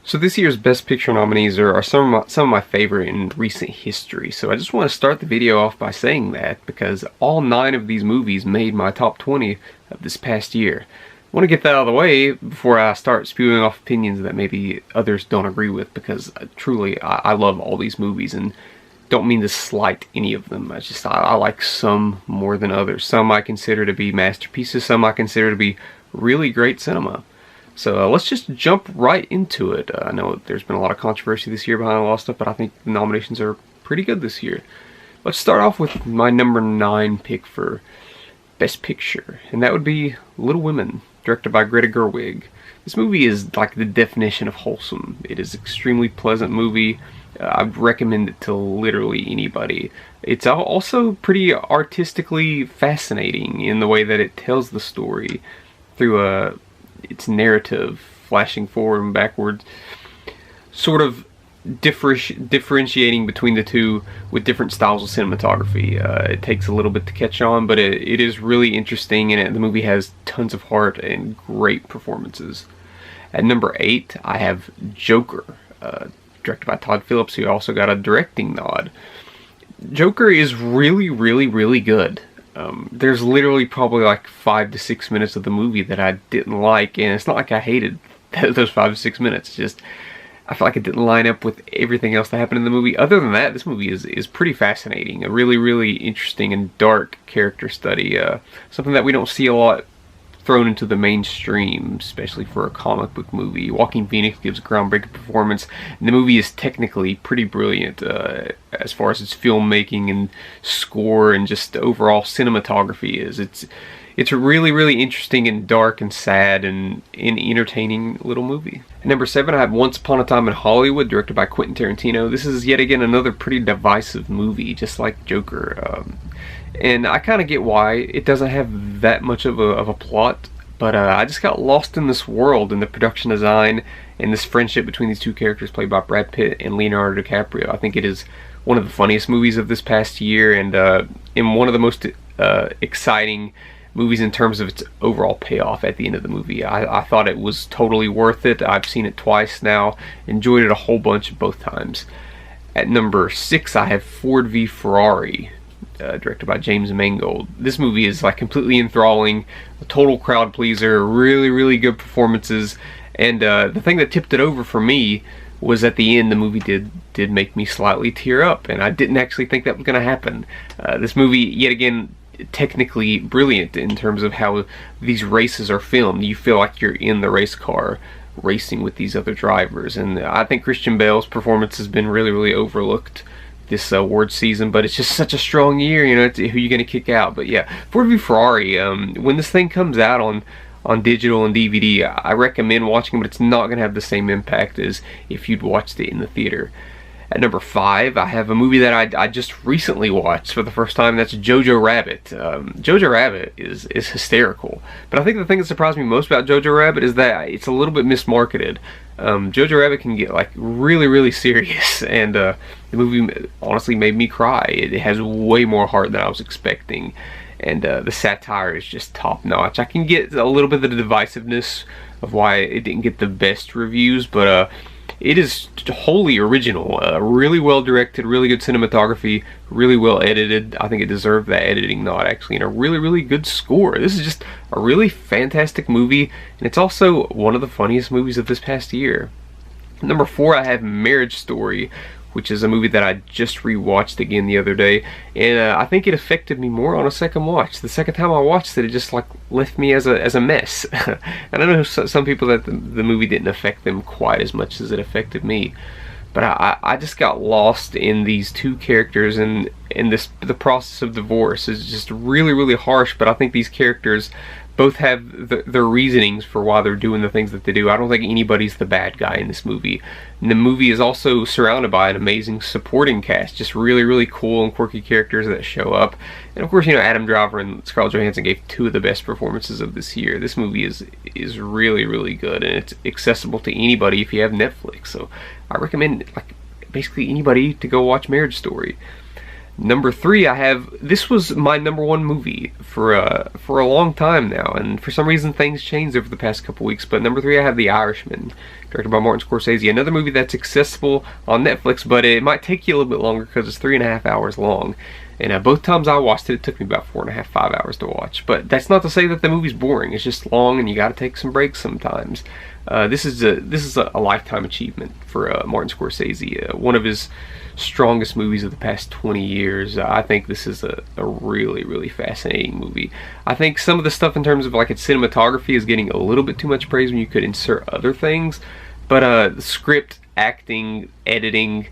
So this year's Best Picture nominees are some of my favorite in recent history. So I just want to start the video off by saying that because all 9 of these movies made my top 20 of this past year. I want to get that out of the way before I start spewing off opinions that maybe others don't agree with, because truly I love all these movies and don't mean to slight any of them. I like some more than others. Some I consider to be masterpieces, some I consider to be really great cinema. So let's just jump right into it. I know there's been a lot of controversy this year behind a lot of stuff, but I think the nominations are pretty good this year. Let's start off with my number 9 pick for Best Picture, and that would be Little Women, directed by Greta Gerwig. This movie is like the definition of wholesome. It is an extremely pleasant movie. I'd recommend it to literally anybody. It's also pretty artistically fascinating in the way that it tells the story through its narrative, flashing forward and backwards, sort of differentiating between the two with different styles of cinematography. It takes a little bit to catch on, but it is really interesting, and the movie has tons of heart and great performances. At number 8, I have Joker, directed by Todd Phillips, who also got a directing nod. Joker is really good. There's literally probably like 5 to 6 minutes of the movie that I didn't like, and it's not like I hated those 5 to 6 minutes. It's just I felt like it didn't line up with everything else that happened in the movie. Other than that, this movie is pretty fascinating. A really interesting and dark character study. Something that we don't see a lot thrown into the mainstream, especially for a comic book movie. Joaquin Phoenix gives a groundbreaking performance, and the movie is technically pretty brilliant as far as its filmmaking and score and just overall cinematography is. It's a really interesting and dark and sad and entertaining little movie. At number 7, I have Once Upon a Time in Hollywood, directed by Quentin Tarantino. This is yet again another pretty divisive movie, just like Joker. And I kind of get why. It doesn't have that much of a plot, but I just got lost in this world and the production design and this friendship between these two characters played by Brad Pitt and Leonardo DiCaprio. I think it is one of the funniest movies of this past year, and one of the most exciting movies in terms of its overall payoff at the end of the movie. I thought it was totally worth it. I've seen it twice now, enjoyed it a whole bunch both times. At number 6, I have Ford v Ferrari, directed by James Mangold. This movie is like completely enthralling, a total crowd pleaser, really good performances, and the thing that tipped it over for me was at the end the movie did make me slightly tear up, and I didn't actually think that was going to happen. This movie, yet again, technically brilliant in terms of how these races are filmed. You feel like you're in the race car racing with these other drivers, and I think Christian Bale's performance has been really overlooked this award season, but it's just such a strong year, you know, who you going to kick out. But yeah, Ford v Ferrari, when this thing comes out on digital and DVD, I recommend watching it, but it's not going to have the same impact as if you'd watched it in the theater. At number 5, I have a movie that I just recently watched for the first time. That's Jojo Rabbit. Jojo Rabbit is hysterical, but I think the thing that surprised me most about Jojo Rabbit is that it's a little bit mismarketed. Jojo Rabbit can get like really serious, and the movie honestly made me cry. It has way more heart than I was expecting, and the satire is just top notch. I can get a little bit of the divisiveness of why it didn't get the best reviews, but it is wholly original, really well directed, really good cinematography, really well edited. I think it deserved that editing nod actually, and a really good score. This is just a really fantastic movie, and it's also one of the funniest movies of this past year. Number 4, I have Marriage Story, which is a movie that I just rewatched again the other day, and I think it affected me more on a second watch. The second time I watched it, it just like left me as a mess. And I know some people that the movie didn't affect them quite as much as it affected me, but I just got lost in these two characters, and the process of divorce is just really harsh. But I think these characters both have their reasonings for why they're doing the things that they do. I don't think anybody's the bad guy in this movie. And the movie is also surrounded by an amazing supporting cast, just really cool and quirky characters that show up. And of course, you know, Adam Driver and Scarlett Johansson gave 2 of the best performances of this year. This movie is really good, and it's accessible to anybody if you have Netflix. So I recommend like basically anybody to go watch Marriage Story. Number 3, this was my number 1 movie for a long time now, and for some reason things changed over the past couple weeks, but number 3 I have The Irishman, directed by Martin Scorsese, another movie that's accessible on Netflix, but it might take you a little bit longer because it's 3.5 hours long, and both times I watched it, it took me about 4.5, 5 hours to watch, but that's not to say that the movie's boring. It's just long and you gotta take some breaks sometimes. This is a lifetime achievement for Martin Scorsese, one of his strongest movies of the past 20 years. I think this is a really, really fascinating movie. I think some of the stuff in terms of like its cinematography is getting a little bit too much praise when you could insert other things, but the script, acting, editing,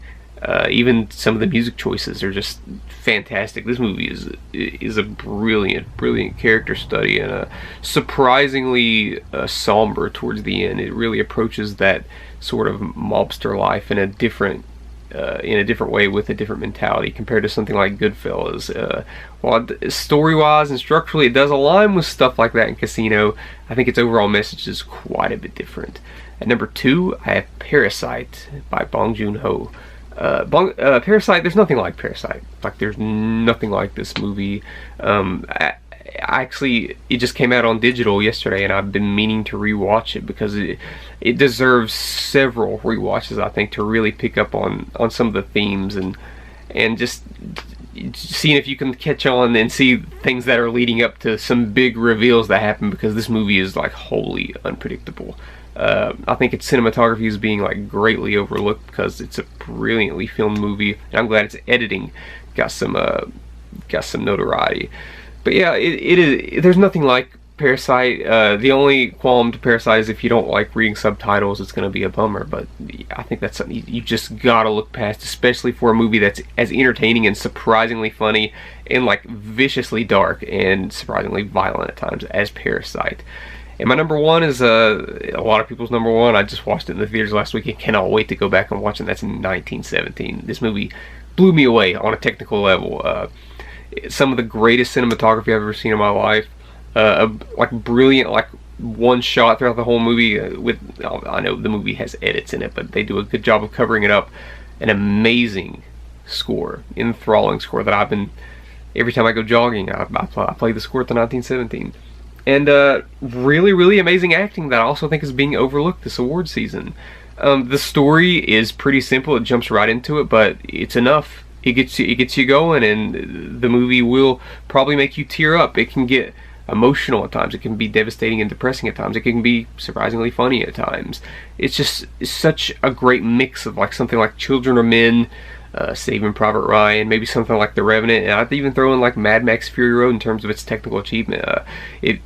even some of the music choices are just fantastic. This movie is a brilliant character study, and surprisingly somber towards the end. It really approaches that sort of mobster life in a different way, with a different mentality compared to something like Goodfellas. While story-wise and structurally it does align with stuff like that in Casino, I think its overall message is quite a bit different. At number 2, I have Parasite by Bong Joon-ho. Parasite, there's nothing like Parasite. Like, there's nothing like this movie. Actually, it just came out on digital yesterday, and I've been meaning to rewatch it because it deserves several rewatches, I think, to really pick up on some of the themes and just seeing if you can catch on and see things that are leading up to some big reveals that happen, because this movie is like wholly unpredictable. I think its cinematography is being like greatly overlooked because it's a brilliantly filmed movie, and I'm glad its editing got some notoriety. But yeah, it is. There's nothing like Parasite. The only qualm to Parasite is if you don't like reading subtitles, it's going to be a bummer. But I think that's something you just gotta look past, especially for a movie that's as entertaining and surprisingly funny and like viciously dark and surprisingly violent at times as Parasite. And my number 1 is a lot of people's number 1. I just watched it in the theaters last week and cannot wait to go back and watch it. That's in 1917. This movie blew me away on a technical level. Some of the greatest cinematography I've ever seen in my life. Like brilliant, like one shot throughout the whole movie. I know the movie has edits in it, but they do a good job of covering it up. An amazing score, enthralling score that every time I go jogging, I play the score to 1917. And really, really amazing acting that I also think is being overlooked this award season. The story is pretty simple; it jumps right into it, but it's enough. It gets you going, and the movie will probably make you tear up. It can get emotional at times. It can be devastating and depressing at times. It can be surprisingly funny at times. It's such a great mix of like something like Children of Men, Saving Private Ryan, maybe something like The Revenant, and I'd even throw in like Mad Max Fury Road in terms of its technical achievement.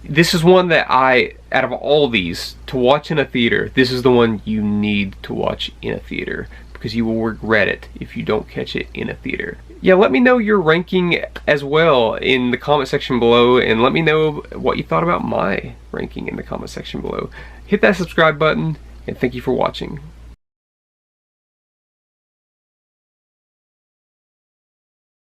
This is one that out of all these, to watch in a theater, this is the one you need to watch in a theater, because you will regret it if you don't catch it in a theater. Yeah, let me know your ranking as well in the comment section below, and let me know what you thought about my ranking in the comment section below. Hit that subscribe button, and thank you for watching.